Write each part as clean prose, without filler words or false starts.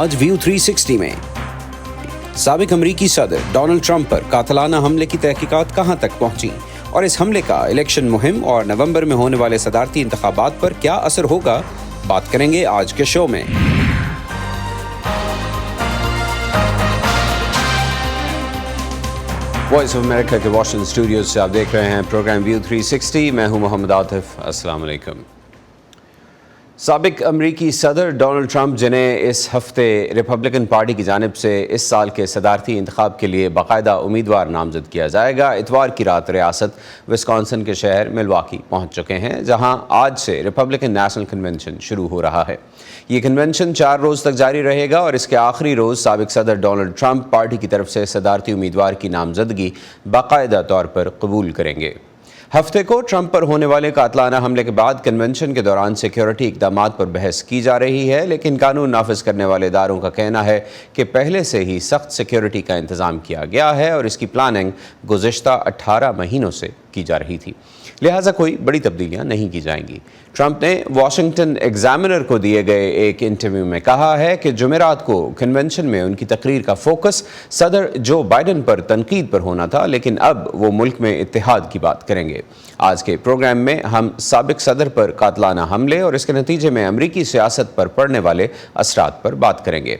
آج ویو 360 میں سابق امریکی صدر ڈونلڈ ٹرمپ پر قاتلانہ حملے کی تحقیقات کہاں تک پہنچی اور اس حملے کا الیکشن مہم اور نومبر میں ہونے والے صدارتی انتخابات پر کیا اثر ہوگا، بات کریں گے آج کے شو میں۔ وائس آف امریکہ کے واشنگٹن اسٹوڈیوز سے آپ دیکھ رہے ہیں پروگرام ویو 360۔ میں ہوں محمد عاطف۔ السلام علیکم۔ سابق امریکی صدر ڈونلڈ ٹرمپ، جنہیں اس ہفتے ریپبلکن پارٹی کی جانب سے اس سال کے صدارتی انتخاب کے لیے باقاعدہ امیدوار نامزد کیا جائے گا، اتوار کی رات ریاست وسکانسن کے شہر ملواکی پہنچ چکے ہیں، جہاں آج سے ریپبلکن نیشنل کنونشن شروع ہو رہا ہے۔ یہ کنونشن 4 روز تک جاری رہے گا اور اس کے آخری روز سابق صدر ڈونلڈ ٹرمپ پارٹی کی طرف سے صدارتی امیدوار کی نامزدگی باقاعدہ طور پر قبول کریں گے۔ ہفتے کو ٹرمپ پر ہونے والے قاتلانہ حملے کے بعد کنونشن کے دوران سیکیورٹی اقدامات پر بحث کی جا رہی ہے، لیکن قانون نافذ کرنے والے اداروں کا کہنا ہے کہ پہلے سے ہی سخت سیکیورٹی کا انتظام کیا گیا ہے اور اس کی پلاننگ گزشتہ 18 مہینوں سے کی جا رہی تھی، لہٰذا کوئی بڑی تبدیلیاں نہیں کی جائیں گی۔ ٹرمپ نے واشنگٹن ایگزامینر کو دیے گئے ایک انٹرویو میں کہا ہے کہ جمعرات کو کنونشن میں ان کی تقریر کا فوکس صدر جو بائیڈن پر تنقید پر ہونا تھا، لیکن اب وہ ملک میں اتحاد کی بات کریں گے۔ آج کے پروگرام میں ہم سابق صدر پر قاتلانہ حملے اور اس کے نتیجے میں امریکی سیاست پر پڑنے والے اثرات پر بات کریں گے۔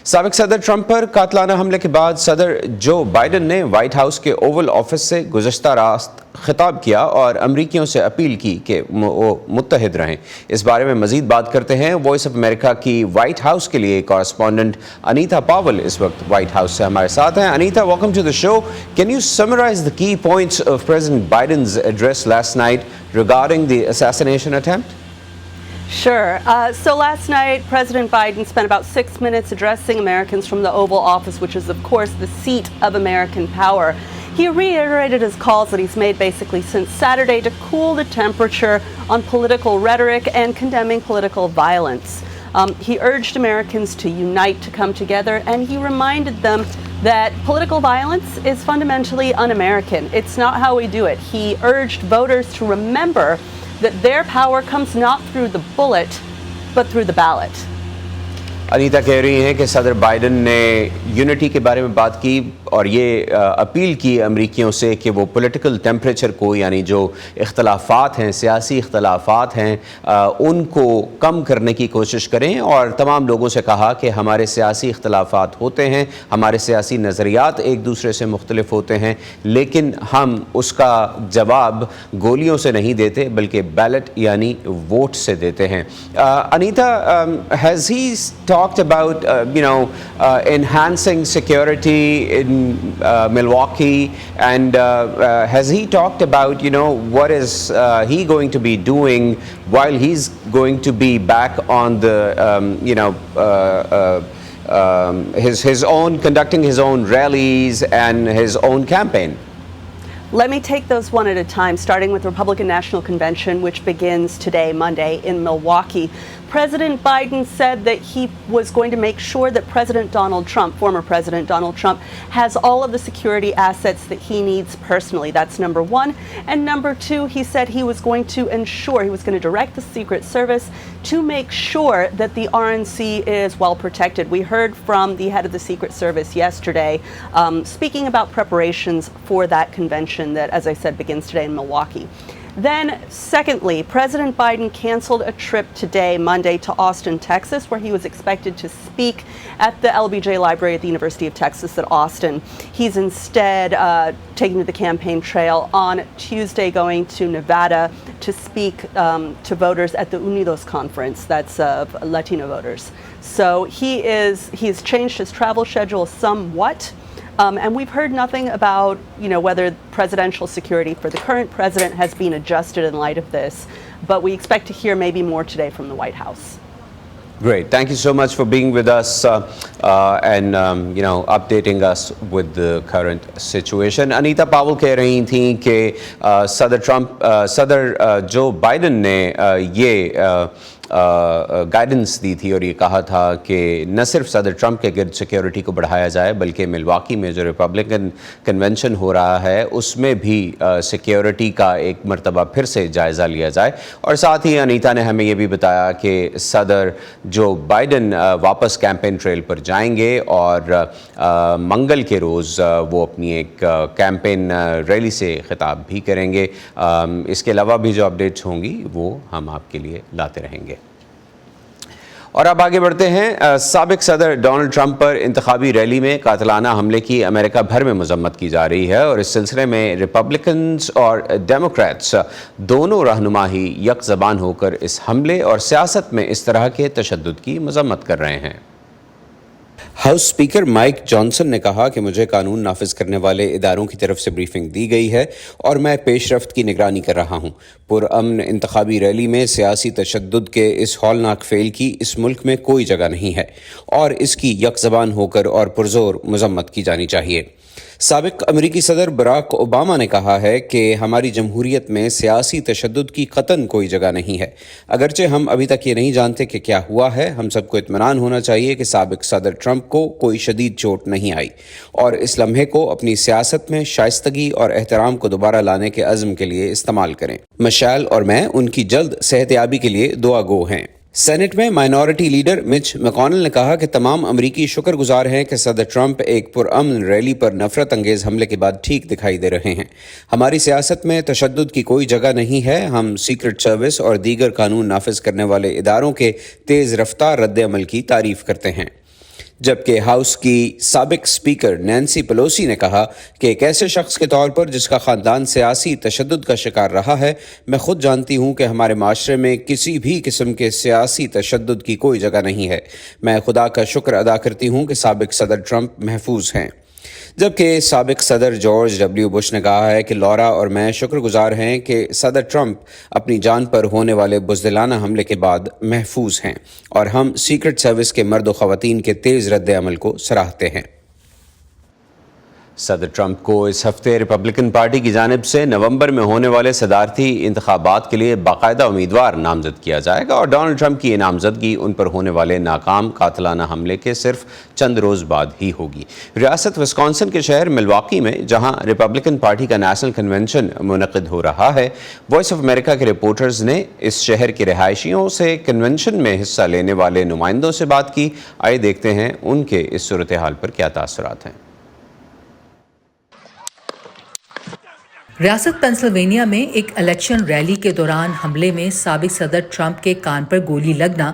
سابق صدر ٹرمپ پر قاتلانہ حملے کے بعد صدر جو بائیڈن نے وائٹ ہاؤس کے اوول آفس سے گزشتہ رات خطاب کیا اور امریکیوں سے اپیل کی کہ وہ متحد رہیں۔ اس بارے میں مزید بات کرتے ہیں وائس آف امریکہ کی وائٹ ہاؤس کے لیے کورسپونڈنٹ انیتا پاول اس وقت وائٹ ہاؤس سے ہمارے ساتھ ہیں۔ Anita, welcome to the show. Can you summarize the key points of President Biden's address last night regarding the assassination attempt? Sure. So last night, President Biden spent about 6 minutes addressing Americans from the Oval Office, which is, of course, the seat of American power. He reiterated his calls that he's made basically since Saturday to cool the temperature on political rhetoric and condemning political violence. He urged Americans to unite, to come together, and he reminded them that political violence is fundamentally un-American. It's not how we do it. He urged voters to remember that their power comes not through the bullet, but through the ballot. Anita کہہ رہی ہیں کہ صدر Biden نے unity کے بارے میں بات کی اور یہ اپیل کی امریکیوں سے کہ وہ پولیٹیکل ٹیمپریچر کو، یعنی جو اختلافات ہیں، سیاسی اختلافات ہیں، ان کو کم کرنے کی کوشش کریں، اور تمام لوگوں سے کہا کہ ہمارے سیاسی اختلافات ہوتے ہیں، ہمارے سیاسی نظریات ایک دوسرے سے مختلف ہوتے ہیں، لیکن ہم اس کا جواب گولیوں سے نہیں دیتے بلکہ بیلٹ یعنی ووٹ سے دیتے ہیں۔ Anita, has he talked about enhancing security in Milwaukee, and has he talked about what is he going to be doing while he's going to be back on the his own conducting his own rallies and his own campaign? Let me take those one at a time, starting with the Republican National Convention, which begins today, Monday, in Milwaukee. President Biden said that he was going to make sure that President Donald Trump, former President Donald Trump, has all of the security assets that he needs personally. That's number one. And number two, he said he was going to ensure, he was going to direct the Secret Service to make sure that the RNC is well protected. We heard from the head of the Secret Service yesterday, speaking about preparations for that convention that, as I said, begins today in Milwaukee. Then, secondly, President Biden canceled a trip today, Monday, to Austin, Texas, where he was expected to speak at the LBJ Library at the University of Texas at Austin. He's instead taking to the campaign trail on Tuesday, going to Nevada to speak to voters at the Unidos conference, that's Latino voters. So he's changed his travel schedule somewhat. And we've heard nothing about, whether presidential security for the current president has been adjusted in light of this, but we expect to hear maybe more today from the White House. Great. Thank you so much for being with us and updating us with the current situation. Anita Powell کہہ رہی تھیں کہ صدر Joe Biden نے یہ guidance دی تھی اور یہ کہا تھا کہ نہ صرف صدر ٹرمپ کے گرد سیکیورٹی کو بڑھایا جائے بلکہ ملواکی میں جو ریپبلکن کنونشن ہو رہا ہے اس میں بھی سیکیورٹی کا ایک مرتبہ پھر سے جائزہ لیا جائے. اور ساتھ ہی انیتا نے ہمیں یہ بھی بتایا کہ صدر جو بائیڈن واپس کیمپین ٹریل پر جائیں گے اور منگل کے روز وہ اپنی ایک کیمپین ریلی سے خطاب بھی کریں گے. اس کے علاوہ بھی جو اپڈیٹس ہوں گی وہ ہم آپ کے لیے لاتے رہیں گے. اور اب آگے بڑھتے ہیں. سابق صدر ڈونلڈ ٹرمپ پر انتخابی ریلی میں قاتلانہ حملے کی امریکہ بھر میں مذمت کی جا رہی ہے اور اس سلسلے میں ریپبلکنز اور ڈیموکریٹس دونوں رہنما ہی یک زبان ہو کر اس حملے اور سیاست میں اس طرح کے تشدد کی مذمت کر رہے ہیں. ہاؤس اسپیکر مائک جانسن نے کہا کہ مجھے قانون نافذ کرنے والے اداروں کی طرف سے بریفنگ دی گئی ہے اور میں پیش رفت کی نگرانی کر رہا ہوں. پرامن انتخابی ریلی میں سیاسی تشدد کے اس ہولناک فعل کی اس ملک میں کوئی جگہ نہیں ہے اور اس کی یک زبان ہو کر اور پرزور مذمت کی جانی چاہیے. سابق امریکی صدر براک اوباما نے کہا ہے کہ ہماری جمہوریت میں سیاسی تشدد کی قطعاً کوئی جگہ نہیں ہے. اگرچہ ہم ابھی تک یہ نہیں جانتے کہ کیا ہوا ہے، ہم سب کو اطمینان ہونا چاہیے کہ سابق صدر ٹرمپ کو کوئی شدید چوٹ نہیں آئی اور اس لمحے کو اپنی سیاست میں شائستگی اور احترام کو دوبارہ لانے کے عزم کے لیے استعمال کریں. مشیل اور میں ان کی جلد صحتیابی کے لیے دعا گو ہیں. سینٹ میں مائنورٹی لیڈر مچ مکونل نے کہا کہ تمام امریکی شکر گزار ہیں کہ صدر ٹرمپ ایک پرامن ریلی پر نفرت انگیز حملے کے بعد ٹھیک دکھائی دے رہے ہیں. ہماری سیاست میں تشدد کی کوئی جگہ نہیں ہے. ہم سیکرٹ سروس اور دیگر قانون نافذ کرنے والے اداروں کے تیز رفتار رد عمل کی تعریف کرتے ہیں. جبکہ ہاؤس کی سابق اسپیکر نینسی پیلوسی نے کہا کہ ایک ایسے شخص کے طور پر جس کا خاندان سیاسی تشدد کا شکار رہا ہے، میں خود جانتی ہوں کہ ہمارے معاشرے میں کسی بھی قسم کے سیاسی تشدد کی کوئی جگہ نہیں ہے. میں خدا کا شکر ادا کرتی ہوں کہ سابق صدر ٹرمپ محفوظ ہیں. جبکہ سابق صدر جارج ڈبلیو بش نے کہا ہے کہ لورا اور میں شکر گزار ہیں کہ صدر ٹرمپ اپنی جان پر ہونے والے بزدلانہ حملے کے بعد محفوظ ہیں اور ہم سیکرٹ سروس کے مرد و خواتین کے تیز رد عمل کو سراہتے ہیں. صدر ٹرمپ کو اس ہفتے ریپبلکن پارٹی کی جانب سے نومبر میں ہونے والے صدارتی انتخابات کے لیے باقاعدہ امیدوار نامزد کیا جائے گا اور ڈونلڈ ٹرمپ کی یہ نامزدگی ان پر ہونے والے ناکام قاتلانہ حملے کے صرف چند روز بعد ہی ہوگی. ریاست وسکانسن کے شہر ملواکی میں جہاں ریپبلکن پارٹی کا نیشنل کنونشن منعقد ہو رہا ہے، وائس آف امریکہ کے رپورٹرز نے اس شہر کے رہائشیوں سے کنونشن میں حصہ لینے والے نمائندوں سے بات کی. آئے دیکھتے ہیں ان کے اس صورتحال پر کیا تاثرات ہیں. ریاست پینسلوینیا میں ایک الیکشن ریلی کے دوران حملے میں سابق صدر ٹرمپ کے کان پر گولی لگنا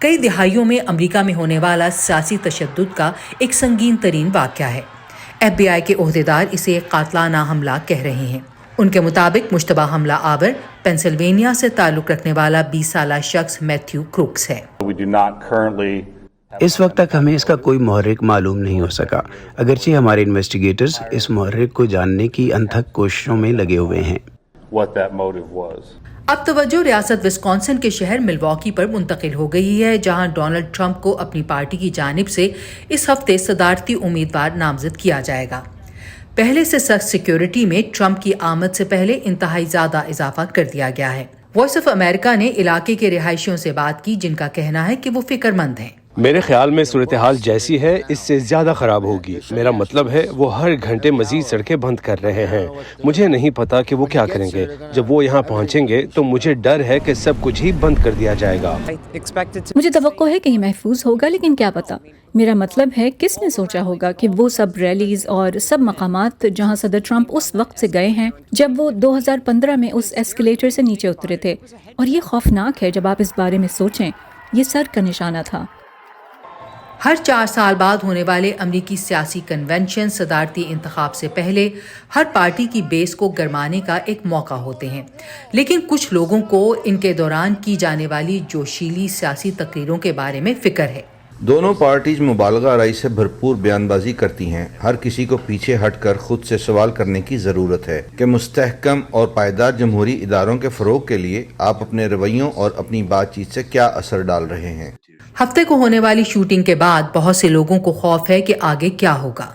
کئی دہائیوں میں امریکہ میں ہونے والا سیاسی تشدد کا ایک سنگین ترین واقعہ ہے. FBI کے عہدیدار اسے ایک قاتلانہ حملہ کہہ رہے ہیں. ان کے مطابق مشتبہ حملہ آور پینسلوینیا سے تعلق رکھنے والا 20 سالہ شخص میتھیو کروکس ہے. اس وقت تک ہمیں اس کا کوئی محرک معلوم نہیں ہو سکا، اگرچہ ہمارے انویسٹیگیٹرز اس محرک کو جاننے کی انتھک کوششوں میں لگے ہوئے ہیں. اب توجہ ریاست وسکانسن کے شہر ملواکی پر منتقل ہو گئی ہے، جہاں ڈونلڈ ٹرمپ کو اپنی پارٹی کی جانب سے اس ہفتے صدارتی امیدوار نامزد کیا جائے گا. پہلے سے سخت سیکیورٹی میں ٹرمپ کی آمد سے پہلے انتہائی زیادہ اضافہ کر دیا گیا ہے. وائس آف امریکہ نے علاقے کے رہائشیوں سے بات کی جن کا کہنا ہے کہ وہ فکر مند ہیں. میرے خیال میں صورتحال جیسی ہے اس سے زیادہ خراب ہوگی. میرا مطلب ہے وہ ہر گھنٹے مزید سڑکیں بند کر رہے ہیں. مجھے نہیں پتا کہ وہ کیا کریں گے. جب وہ یہاں پہنچیں گے تو مجھے ڈر ہے کہ سب کچھ ہی بند کر دیا جائے گا. مجھے توقع ہے کہ یہ محفوظ ہوگا، لیکن کیا پتا. میرا مطلب ہے کس نے سوچا ہوگا کہ وہ سب ریلیز اور سب مقامات جہاں صدر ٹرمپ اس وقت سے گئے ہیں جب وہ 2015 میں اس ایسکیلیٹر سے نیچے اترے تھے. اور یہ خوفناک ہے جب آپ اس بارے میں سوچیں. یہ سر کا نشانہ تھا. ہر 4 سال بعد ہونے والے امریکی سیاسی کنونشن صدارتی انتخاب سے پہلے ہر پارٹی کی بیس کو گرمانے کا ایک موقع ہوتے ہیں، لیکن کچھ لوگوں کو ان کے دوران کی جانے والی جوشیلی سیاسی تقریروں کے بارے میں فکر ہے. دونوں پارٹیز مبالغہ آرائی سے بھرپور بیان بازی کرتی ہیں. ہر کسی کو پیچھے ہٹ کر خود سے سوال کرنے کی ضرورت ہے کہ مستحکم اور پائیدار جمہوری اداروں کے فروغ کے لیے آپ اپنے رویوں اور اپنی بات چیت سے کیا اثر ڈال رہے ہیں. ہفتے کو ہونے والی شوٹنگ کے بعد بہت سے لوگوں کو خوف ہے کہ آگے کیا ہوگا.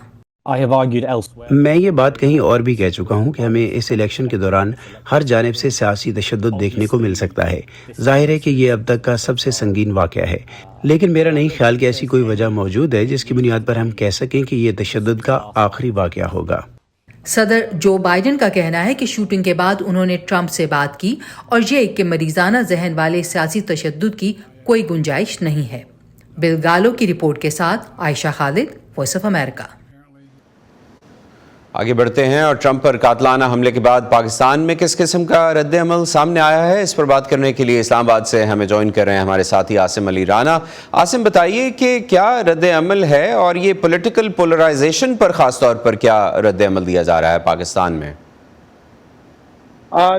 I have argued elsewhere. میں یہ بات کہیں اور بھی کہہ چکا ہوں کہ ہمیں اس الیکشن کے دوران ہر جانب سے سیاسی تشدد دیکھنے کو مل سکتا ہے. ظاہر ہے کہ یہ اب تک کا سب سے سنگین واقعہ ہے، لیکن میرا نہیں خیال کہ ایسی کوئی وجہ موجود ہے جس کی بنیاد پر ہم کہہ سکیں کہ یہ تشدد کا آخری واقعہ ہوگا. صدر جو بائیڈن کا کہنا ہے کہ شوٹنگ کے بعد انہوں نے ٹرمپ سے بات کی اور یہ کہ مریضانہ ذہن والے سیاسی تشدد کی کوئی گنجائش نہیں ہے. بل گالو کی رپورٹ کے ساتھ عائشہ خالد، وائس آف امریکہ. آگے بڑھتے ہیں اور ٹرمپ پر قاتلانہ حملے کے بعد پاکستان میں کس قسم کا رد عمل سامنے آیا ہے، اس پر بات کرنے کے لیے اسلام آباد سے ہمیں جوائن کر رہے ہیں ہمارے ساتھی عاصم علی رانا. عاصم، بتائیے کہ کیا رد عمل ہے اور یہ پولیٹیکل پولرائزیشن پر خاص طور پر کیا رد عمل دیا جا رہا ہے پاکستان میں؟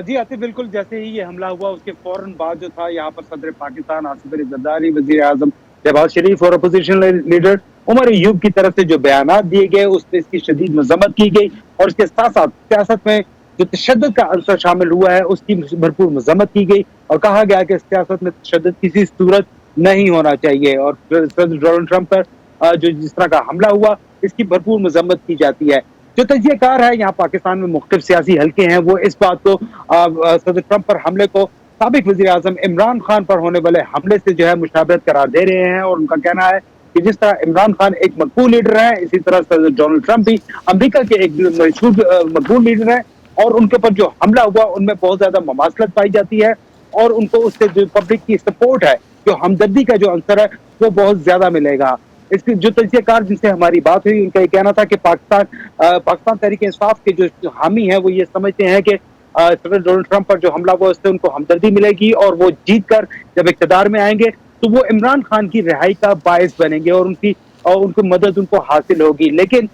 جی آصف، بالکل جیسے ہی یہ حملہ ہوا اس کے فوراً بعد جو تھا یہاں پر صدر پاکستان آصف علی زرداری، وزیر اعظم شہباز شریف اور اپوزیشن لیڈر عمر ایوب کی طرف سے جو بیانات دیے گئے اس میں اس کی شدید مذمت کی گئی، اور اس کے ساتھ ساتھ سیاست میں جو تشدد کا عنصر شامل ہوا ہے اس کی بھرپور مذمت کی گئی، اور کہا گیا کہ سیاست میں تشدد کسی صورت نہیں ہونا چاہیے. اور صدر ڈونلڈ ٹرمپ پر جو جس طرح کا حملہ ہوا اس کی بھرپور مذمت کی جاتی ہے. جو تجزیہ کار ہے یہاں پاکستان میں مختلف سیاسی حلقے ہیں، وہ اس بات کو صدر ٹرمپ پر حملے کو سابق وزیر اعظم عمران خان پر ہونے والے حملے سے جو ہے مشابہت قرار دے رہے ہیں، اور ان کا کہنا ہے کہ جس طرح عمران خان ایک مقبول لیڈر ہے، اسی طرح صدر ڈونلڈ ٹرمپ بھی امریکہ کے ایک مشہور مقبول لیڈر ہیں، اور ان کے اوپر جو حملہ ہوا ان میں بہت زیادہ مماثلت پائی جاتی ہے، اور ان کو اس سے جو پبلک کی سپورٹ ہے، جو ہمدردی کا جو عنصر ہے وہ بہت زیادہ ملے گا. اس کی جو تجزیہ کار جن سے ہماری بات ہوئی ان کا یہ کہنا تھا کہ پاکستان تحریک انصاف کے جو حامی ہیں وہ یہ سمجھتے ہیں کہ صدر ڈونلڈ ٹرمپ پر جو حملہ ہوا اس سے ان کو ہمدردی ملے گی، اور وہ جیت کر جب اقتدار میں آئیں گے تو وہ عمران خان کی رہائی کا باعث بنیں گے، اور ان کی مدد ان کو حاصل ہوگی. لیکن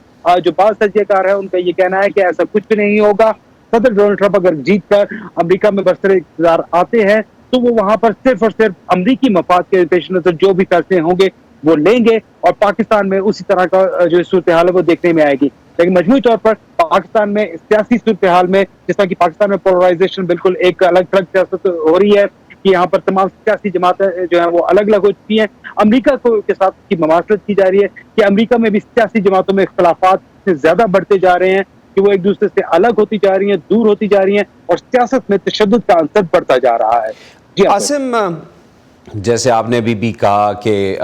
جو بعض تجزیہ کار ہے ان کا یہ کہنا ہے کہ ایسا کچھ بھی نہیں ہوگا. صدر ڈونلڈ ٹرمپ اگر جیت کر امریکہ میں برسر اقتدار آتے ہیں تو وہ وہاں پر صرف اور صرف امریکی مفاد کے پیش نظر جو بھی فیصلے ہوں گے وہ لیں گے، اور پاکستان میں اسی طرح کا جو صورتحال ہے وہ دیکھنے میں آئے گی. لیکن مجموعی طور پر پاکستان میں سیاسی صورتحال میں جس طرح کہ پاکستان میں پولرائزیشن بالکل ایک الگ تھلگ سیاست ہو رہی ہے کہ یہاں پر تمام سیاسی جماعتیں جو ہیں وہ الگ الگ ہو چکی ہیں. امریکہ کے ساتھ کی مماثلت کی جا رہی ہے کہ امریکہ میں بھی سیاسی جماعتوں میں اختلافات سے زیادہ بڑھتے جا رہے ہیں کہ وہ ایک دوسرے سے الگ ہوتی جا رہی ہیں، دور ہوتی جا رہی ہیں، اور سیاست میں تشدد کا عنصر بڑھتا جا رہا ہے. جی عاصم، جیسے آپ نے بھی کہا کہ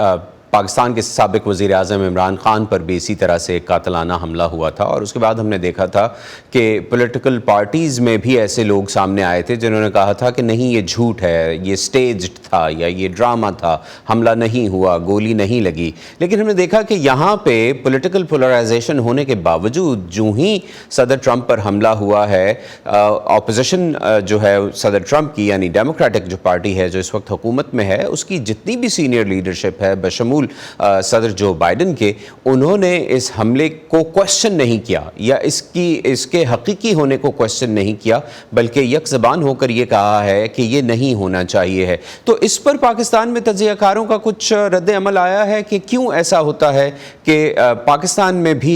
پاکستان کے سابق وزیر اعظم عمران خان پر بھی اسی طرح سے قاتلانہ حملہ ہوا تھا، اور اس کے بعد ہم نے دیکھا تھا کہ پولیٹیکل پارٹیز میں بھی ایسے لوگ سامنے آئے تھے جنہوں نے کہا تھا کہ نہیں یہ جھوٹ ہے، یہ سٹیجڈ تھا یا یہ ڈرامہ تھا، حملہ نہیں ہوا، گولی نہیں لگی. لیکن ہم نے دیکھا کہ یہاں پہ پولیٹیکل پولرائزیشن ہونے کے باوجود جو ہی صدر ٹرمپ پر حملہ ہوا ہے، اپوزیشن جو ہے صدر ٹرمپ کی یعنی ڈیموکریٹک جو پارٹی ہے جو اس وقت حکومت میں ہے، اس کی جتنی بھی سینئر لیڈرشپ ہے بشمول صدر جو بائیڈن کے، انہوں نے اس حملے کو کوشچن نہیں کیا یا اس کے حقیقی ہونے کو کوشچن نہیں کیا، بلکہ یک زبان ہو کر یہ کہا ہے کہ یہ نہیں ہونا چاہیے ہے. تو اس پر پاکستان میں تجزیہ کاروں کا کچھ رد عمل آیا ہے کہ کیوں ایسا ہوتا ہے کہ پاکستان میں بھی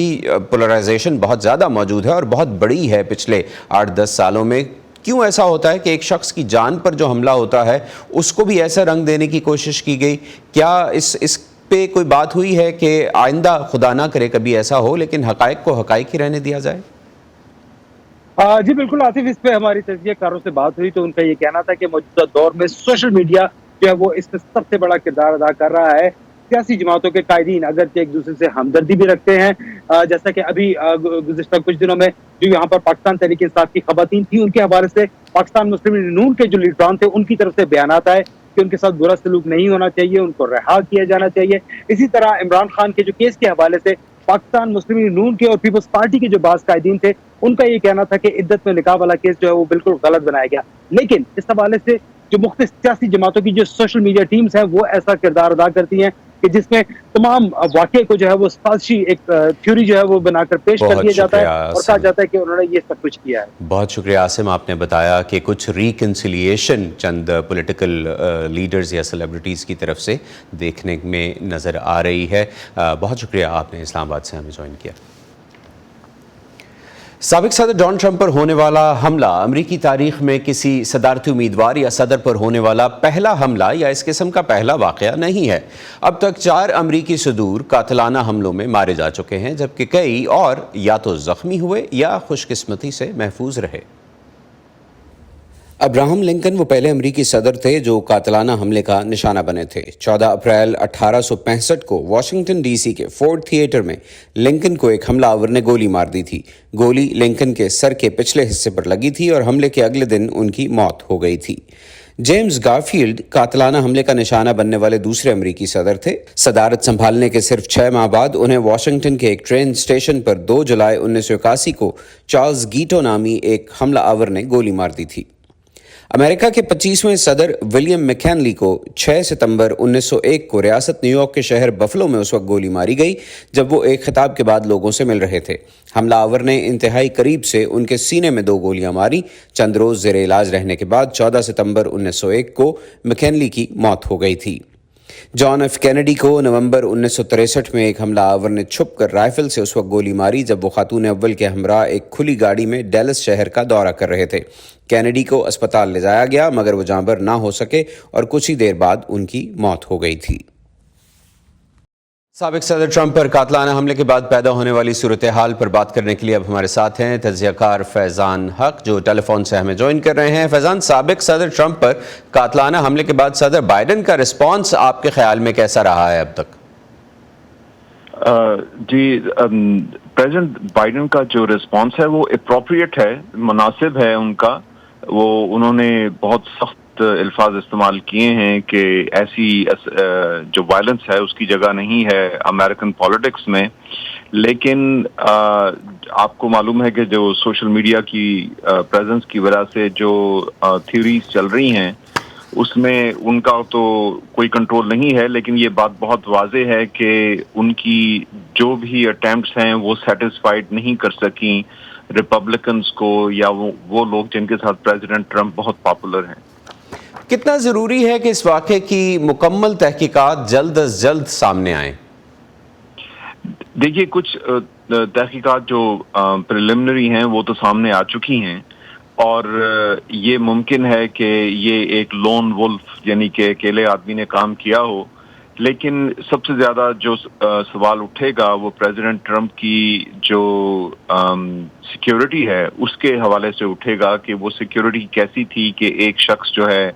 پولرائزیشن بہت زیادہ موجود ہے اور بہت بڑی ہے پچھلے 8-10 سالوں میں؟ کیوں ایسا ہوتا ہے کہ ایک شخص کی جان پر جو حملہ ہوتا ہے اس کو بھی ایسا رنگ دینے کی کوشش کی گئی؟ کیا اس پہ کوئی بات ہوئی ہے کہ آئندہ خدا نہ کرے کبھی ایسا ہو لیکن حقائق کو حقائق ہی رہنے دیا جائے؟ جی بالکل آصف، اس پہ ہماری تجزیہ کاروں سے بات ہوئی تو ان کا یہ کہنا تھا کہ موجودہ دور میں سوشل میڈیا جو ہے وہ اس میں سب سے بڑا کردار ادا کر رہا ہے. سیاسی جماعتوں کے قائدین اگرچہ ایک دوسرے سے ہمدردی بھی رکھتے ہیں، جیسا کہ ابھی گزشتہ کچھ دنوں میں جو یہاں پر پاکستان تحریک انصاف کی خواتین تھیں ان کے حوالے سے پاکستان مسلم لیگ نون کے جو لیڈران تھے ان کی طرف سے بیانات آئے کہ ان کے ساتھ برا سلوک نہیں ہونا چاہیے، ان کو رہا کیا جانا چاہیے. اسی طرح عمران خان کے جو کیس کے حوالے سے پاکستان مسلم لیگ نون کے اور پیپلز پارٹی کے جو بعض قائدین تھے ان کا یہ کہنا تھا کہ عدت میں نکاح والا کیس جو ہے وہ بالکل غلط بنایا گیا. لیکن اس حوالے سے جو مختلف سیاسی جماعتوں کی جو سوشل میڈیا ٹیمز ہیں وہ ایسا کردار ادا کرتی ہیں کہ جس میں تمام واقعے کو جو ہے وہ سازشی ایک تھیوری جو ہے وہ بنا کر پیش کر دیا جاتا ہے اور کہا جاتا ہے کہ انہوں نے یہ سب کچھ کیا ہے. بہت شکریہ عاصم، آپ نے بتایا کہ کچھ ریکنسیلیشن چند پولیٹیکل لیڈرز یا سیلیبریٹیز کی طرف سے دیکھنے میں نظر آ رہی ہے. بہت شکریہ، آپ نے اسلام آباد سے ہمیں جوائن کیا. سابق صدر ڈونلڈ ٹرمپ پر ہونے والا حملہ امریکی تاریخ میں کسی صدارتی امیدوار یا صدر پر ہونے والا پہلا حملہ یا اس قسم کا پہلا واقعہ نہیں ہے۔ اب تک 4 امریکی صدور قاتلانہ حملوں میں مارے جا چکے ہیں، جبکہ کئی اور یا تو زخمی ہوئے یا خوش قسمتی سے محفوظ رہے۔ ابراہم لنکن وہ پہلے امریکی صدر تھے جو قاتلانہ حملے کا نشانہ بنے تھے۔ 14 اپریل 1865 کو واشنگٹن ڈی سی کے فورڈ تھیٹر میں لنکن کو ایک حملہ آور نے گولی مار دی تھی۔ گولی لنکن کے سر کے پچھلے حصے پر لگی تھی اور حملے کے اگلے دن ان کی موت ہو گئی تھی۔ جیمز گارفیلڈ قاتلانہ حملے کا نشانہ بننے والے دوسرے امریکی صدر تھے۔ صدارت سنبھالنے کے صرف 6 ماہ بعد انہیں واشنگٹن کے ایک ٹرین اسٹیشن پر 2 جولائی 1981 کو چارلز گیٹو نامی ایک حملہ آور نے گولی مار دی تھی۔ امریکہ کے 25ویں صدر ولیم میکنلی کو 6 ستمبر 1901 کو ریاست نیو یارک کے شہر بفلو میں اس وقت گولی ماری گئی جب وہ ایک خطاب کے بعد لوگوں سے مل رہے تھے۔ حملہ آور نے انتہائی قریب سے ان کے سینے میں 2 گولیاں ماری۔ چند روز زیر علاج رہنے کے بعد 14 ستمبر 1901 کو میکنلی کی موت ہو گئی تھی۔ جان ایف کینیڈی کو نومبر 1963 میں ایک حملہ آور نے چھپ کر رائفل سے اس وقت گولی ماری جب وہ خاتون اول کے ہمراہ ایک کھلی گاڑی میں ڈیلس شہر کا دورہ کر رہے تھے۔ کینیڈی کو اسپتال لے جایا گیا مگر وہ جاں بحق نہ ہو سکے اور کچھ ہی دیر بعد ان کی موت ہو گئی تھی۔ سابق صدر ٹرمپ پر قاتلانہ حملے کے بعد پیدا ہونے والی صورتحال پر بات کرنے کے لیے اب ہمارے ساتھ ہیں تجزیہ کار فیضان حق جو ٹیلی فون سے ہمیں جوائن کر رہے ہیں۔ فیضان، سابق صدر ٹرمپ پر قاتلانہ حملے کے بعد صدر بائیڈن کا رسپانس آپ کے خیال میں کیسا رہا ہے اب تک؟ جی، پریزیڈنٹ بائیڈن کا جو رسپانس ہے وہ اپروپریٹ ہے، مناسب ہے ان کا۔ انہوں نے بہت سخت الفاظ استعمال کیے ہیں کہ ایسی جو وائلنس ہے اس کی جگہ نہیں ہے امریکن پالیٹکس میں، لیکن آپ کو معلوم ہے کہ جو سوشل میڈیا کی پریزنس کی وجہ سے جو تھیوریز چل رہی ہیں اس میں ان کا تو کوئی کنٹرول نہیں ہے، لیکن یہ بات بہت واضح ہے کہ ان کی جو بھی اٹیمپٹس ہیں وہ سیٹسفائیڈ نہیں کر سکیں ریپبلکنز کو یا وہ لوگ جن کے ساتھ پریزیڈنٹ ٹرمپ بہت پاپولر ہیں۔ کتنا ضروری ہے کہ اس واقعے کی مکمل تحقیقات جلد از جلد سامنے آئیں؟ دیکھیے، کچھ تحقیقات جو پریلیمنری ہیں وہ تو سامنے آ چکی ہیں اور یہ ممکن ہے کہ یہ ایک لون وولف یعنی کہ اکیلے آدمی نے کام کیا ہو، لیکن سب سے زیادہ جو سوال اٹھے گا وہ پریزیڈنٹ ٹرمپ کی جو سیکیورٹی ہے اس کے حوالے سے اٹھے گا کہ وہ سیکیورٹی کیسی تھی کہ ایک شخص جو ہے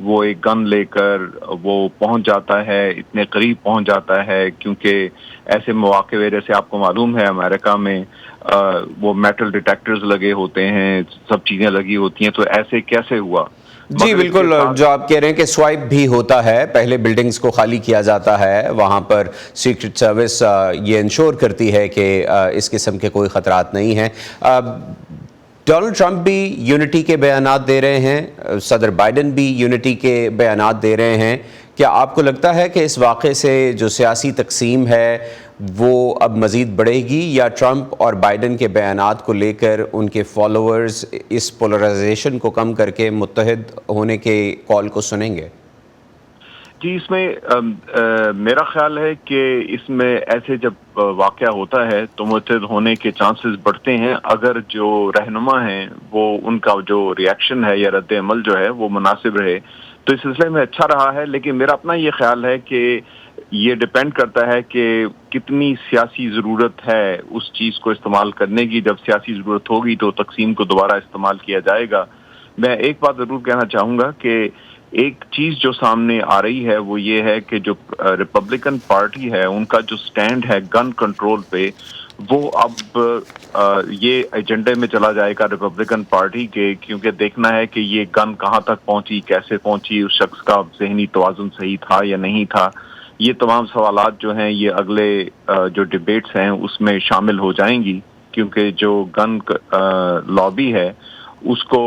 وہ ایک گن لے کر وہ پہنچ جاتا ہے، اتنے قریب پہنچ جاتا ہے، کیونکہ ایسے مواقع جیسے آپ کو معلوم ہے امریکہ میں وہ میٹل ڈیٹیکٹرز لگے ہوتے ہیں، سب چیزیں لگی ہوتی ہیں، تو ایسے کیسے ہوا؟ جی بالکل، جو آپ کہہ رہے ہیں کہ سوائپ بھی ہوتا ہے، پہلے بلڈنگز کو خالی کیا جاتا ہے، وہاں پر سیکرٹ سروس یہ انشور کرتی ہے کہ اس قسم کے کوئی خطرات نہیں ہیں۔ ڈونلڈ ٹرمپ بھی یونٹی کے بیانات دے رہے ہیں، صدر بائیڈن بھی یونٹی کے بیانات دے رہے ہیں۔ کیا آپ کو لگتا ہے کہ اس واقعے سے جو سیاسی تقسیم ہے وہ اب مزید بڑھے گی یا ٹرمپ اور بائیڈن کے بیانات کو لے کر ان کے فالوورز اس پولرائزیشن کو کم کر کے متحد ہونے کے کال کو سنیں گے؟ جی، اس میں میرا خیال ہے کہ اس میں ایسے جب واقعہ ہوتا ہے تو متحد ہونے کے چانسز بڑھتے ہیں اگر جو رہنما ہیں وہ ان کا جو ریاکشن ہے یا رد عمل جو ہے وہ مناسب رہے، تو اس سلسلے میں اچھا رہا ہے۔ لیکن میرا اپنا یہ خیال ہے کہ یہ ڈیپینڈ کرتا ہے کہ کتنی سیاسی ضرورت ہے اس چیز کو استعمال کرنے کی۔ جب سیاسی ضرورت ہوگی تو تقسیم کو دوبارہ استعمال کیا جائے گا۔ میں ایک بات ضرور کہنا چاہوں گا کہ ایک چیز جو سامنے آ رہی ہے وہ یہ ہے کہ جو ریپبلکن پارٹی ہے ان کا جو سٹینڈ ہے گن کنٹرول پہ، وہ اب یہ ایجنڈے میں چلا جائے گا ریپبلکن پارٹی کے، کیونکہ دیکھنا ہے کہ یہ گن کہاں تک پہنچی، کیسے پہنچی، اس شخص کا ذہنی توازن صحیح تھا یا نہیں تھا۔ یہ تمام سوالات جو ہیں یہ اگلے جو ڈیبیٹس ہیں اس میں شامل ہو جائیں گی، کیونکہ جو گن لابی ہے اس کو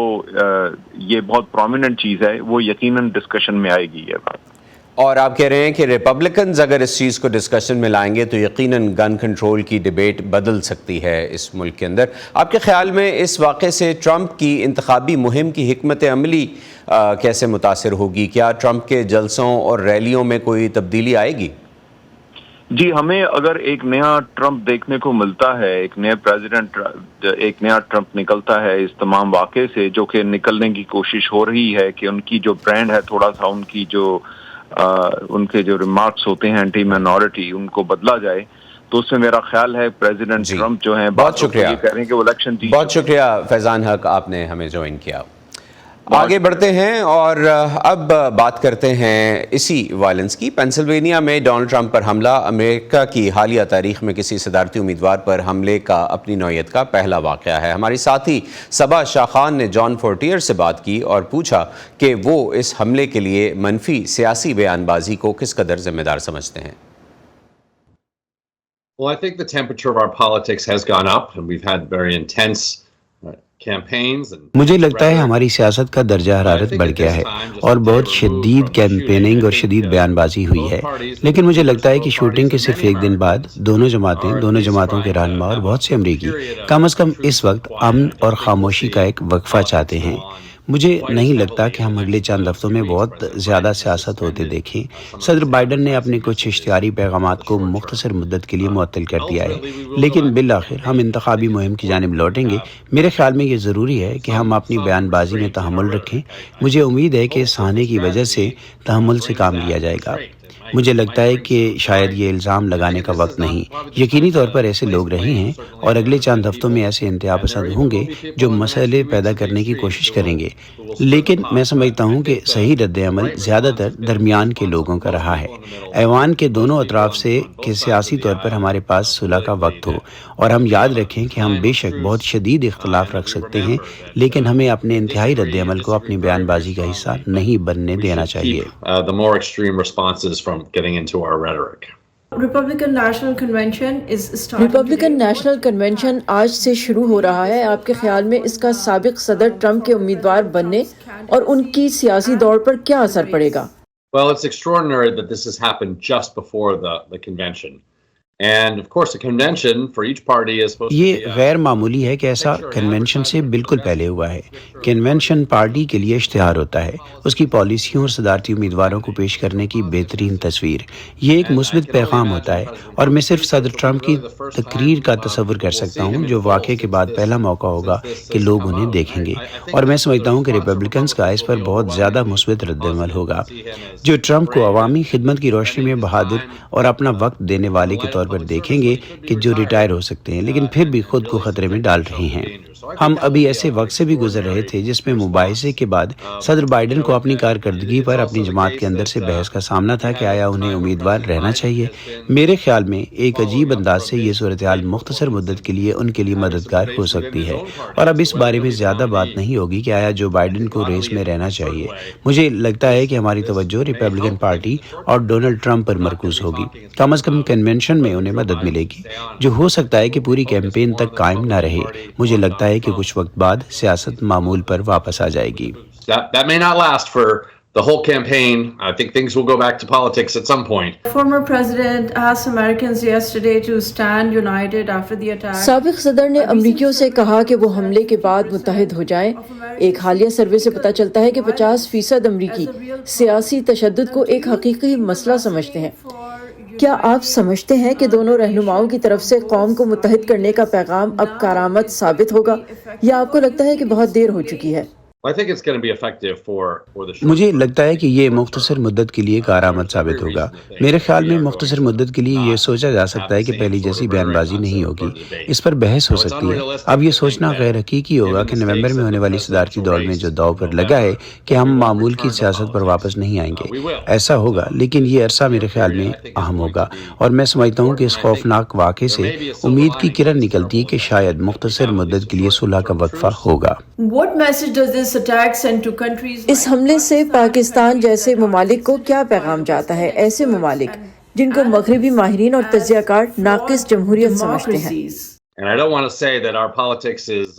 یہ بہت پرومیننٹ چیز ہے، وہ یقیناً ڈسکشن میں آئے گی یہ بات۔ اور آپ کہہ رہے ہیں کہ ریپبلکنز اگر اس چیز کو ڈسکشن میں لائیں گے تو یقیناً گن کنٹرول کی ڈیبیٹ بدل سکتی ہے اس ملک کے اندر۔ آپ کے خیال میں اس واقعے سے ٹرمپ کی انتخابی مہم کی حکمت عملی کیسے متاثر ہوگی؟ کیا ٹرمپ کے جلسوں اور ریلیوں میں کوئی تبدیلی آئے گی؟ جی ہمیں اگر ایک نیا ٹرمپ دیکھنے کو ملتا ہے، ایک نیا پریزیڈنٹ، ایک نیا ٹرمپ نکلتا ہے اس تمام واقعے سے، جو کہ نکلنے کی کوشش ہو رہی ہے کہ ان کی جو برانڈ ہے تھوڑا سا ان کی جو ان کے جو ریمارکس ہوتے ہیں اینٹی مائنورٹی ان کو بدلا جائے، تو اس میں میرا خیال ہے پریزیڈنٹ ٹرمپ جو ہیں بہت شکریہ، یہ کہہ رہے ہیں کہ وہ الیکشن جیت، بہت شکریہ فیضان حق، آپ نے ہمیں جوائن کیا۔ آگے بڑھتے ہیں اور اب بات کرتے ہیں اسی وائلنس کی۔ پینسلوینیا میں ڈونلڈ ٹرمپ پر حملہ امریکہ کی حالیہ تاریخ میں کسی صدارتی امیدوار پر حملے کا اپنی نوعیت کا پہلا واقعہ ہے۔ ہماری ساتھی صبا شاہ خان نے جان فورٹیئر سے بات کی اور پوچھا کہ وہ اس حملے کے لیے منفی سیاسی بیان بازی کو کس قدر ذمہ دار سمجھتے ہیں۔ Well, I think the temperature of our politics has gone up and we've had very intense campaigns. مجھے لگتا ہے ہماری سیاست کا درجہ حرارت بڑھ گیا ہے اور بہت شدید کیمپیننگ اور شدید بیان بازی ہوئی ہے، لیکن مجھے لگتا ہے کہ شوٹنگ کے صرف ایک دن بعد دونوں جماعتوں کے رہنما اور بہت سے امریکی کم از کم اس وقت امن اور خاموشی کا ایک وقفہ چاہتے ہیں۔ مجھے نہیں لگتا کہ ہم اگلے چند ہفتوں میں بہت زیادہ سیاست ہوتے دیکھیں۔ صدر بائیڈن نے اپنے کچھ اشتہاری پیغامات کو مختصر مدت کے لیے معطل کر دیا ہے، لیکن بالآخر ہم انتخابی مہم کی جانب لوٹیں گے۔ میرے خیال میں یہ ضروری ہے کہ ہم اپنی بیان بازی میں تحمل رکھیں۔ مجھے امید ہے کہ سہانے کی وجہ سے تحمل سے کام لیا جائے گا۔ مجھے لگتا ہے کہ شاید یہ الزام لگانے کا وقت نہیں۔ یقینی طور پر ایسے لوگ رہے ہیں اور اگلے چند ہفتوں میں ایسے انتہا پسند ہوں گے جو مسئلے پیدا کرنے کی کوشش کریں گے، لیکن میں سمجھتا ہوں کہ صحیح رد عمل زیادہ تر درمیان کے لوگوں کا رہا ہے، ایوان کے دونوں اطراف سے، کہ سیاسی طور پر ہمارے پاس صلح کا وقت ہو۔ اور ہم یاد رکھیں کہ ہم بے شک بہت شدید اختلاف رکھ سکتے ہیں، لیکن ہمیں اپنے انتہائی رد عمل کو اپنی بیان بازی کا حصہ نہیں بننے دینا چاہیے۔ ریپبلکن نیشنل کنونشن آج سے شروع ہو رہا ہے۔ آپ کے خیال میں اس کا سابق صدر ٹرمپ کے امیدوار بننے اور ان کی سیاسی دوڑ پر کیا اثر پڑے گا؟ Well, it's extraordinary that this has happened just before the convention. And of course, the convention for each party is supposed to be یہ غیر معمولی ہے کہ ایسا کنونشن سے بالکل پہلے ہوا ہے۔ کنونشن پارٹی کے لیے اشتہار ہوتا ہے، اس کی پالیسیوں اور صدارتی امیدواروں کو پیش کرنے کی بہترین تصویر۔ یہ ایک مثبت پیغام ہوتا ہے، اور میں صرف صدر ٹرمپ کی تقریر کا تصور کر سکتا ہوں جو واقعے کے بعد پہلا موقع ہوگا کہ لوگ انہیں دیکھیں گے، اور میں سمجھتا ہوں کہ ریپبلکنز کا اس پر بہت زیادہ مثبت رد عمل ہوگا، جو ٹرمپ کو عوامی خدمت کی روشنی میں بہادر اور اپنا وقت دینے والے کے طور پر دیکھیں گے کہ جو ریٹائر ہو سکتے ہیں لیکن پھر بھی خود کو خطرے میں ڈال رہے ہیں۔ ہم ابھی ایسے وقت سے بھی گزر رہے تھے جس میں مباحثے کے بعد صدر بائیڈن کو اپنی کارکردگی پر اپنی جماعت کے اندر سے بحث کا سامنا تھا کہ آیا انہیں امیدوار رہنا چاہیے۔ میرے خیال میں ایک عجیب انداز سے یہ صورتحال مختصر مدت کے لیے ان کے لیے مددگار ہو سکتی ہے، اور اب اس بارے میں زیادہ بات نہیں ہوگی کہ آیا جو بائیڈن کو ریس میں رہنا چاہیے۔ مجھے لگتا ہے کہ ہماری توجہ ریپبلکن پارٹی اور ڈونلڈ ٹرمپ پر مرکوز ہوگی، کم از کم کنونشن میں انہیں مدد ملے گی، جو ہو سکتا ہے کہ پوری کیمپین تک قائم نہ رہے۔ مجھے لگتا ہے کہ کچھ وقت بعد سیاست معمول پر واپس آ جائے گی۔ That may not last for the whole campaign. I think things will go back to politics at some point. Former president asked Americans yesterday to stand united after the attack. سابق صدر نے امریکیوں سے کہا کہ وہ حملے کے بعد متحد ہو جائیں۔ ایک حالیہ سروے سے پتہ چلتا ہے کہ 50% امریکی سیاسی تشدد کو ایک حقیقی مسئلہ سمجھتے ہیں۔ کیا آپ سمجھتے ہیں کہ دونوں رہنماؤں کی طرف سے قوم کو متحد کرنے کا پیغام اب کارآمد ثابت ہوگا، یا آپ کو لگتا ہے کہ بہت دیر ہو چکی ہے؟ I think it's going to be effective for the short. مجھے لگتا ہے کہ یہ مختصر مدت کے لیے کارآمد ثابت ہوگا۔ میرے خیال میں مختصر مدت کے لیے یہ سوچا جا سکتا ہے کہ پہلی جیسی بیان بازی نہیں ہوگی، اس پر بحث ہو سکتی ہے۔ اب یہ سوچنا غیر حقیقی ہوگا کہ نومبر میں ہونے والی صدارتی دوڑ میں جو داؤ پر لگا ہے کہ ہم معمول کی سیاست پر واپس نہیں آئیں گے، ایسا ہوگا، لیکن یہ عرصہ میرے خیال میں اہم ہوگا، اور میں سمجھتا ہوں کہ اس خوفناک واقعے سے امید کی کرن نکلتی ہے کہ شاید مختصر مدت کے لیے صلح کا وقفہ ہوگا۔ What message does this attack send to countries? اس حملے سے پاکستان جیسے ممالک کو کیا پیغام جاتا ہے، ایسے ممالک جن کو مغربی ماہرین اور تجزیہ کار ناقص جمہوریت سمجھتے ہیں؟ And I don't want to say that our politics is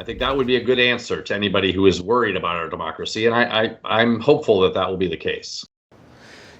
I think that would be a good answer to anybody who is worried about our democracy, and I'm hopeful that that will be the case.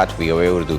@VOA Urdu।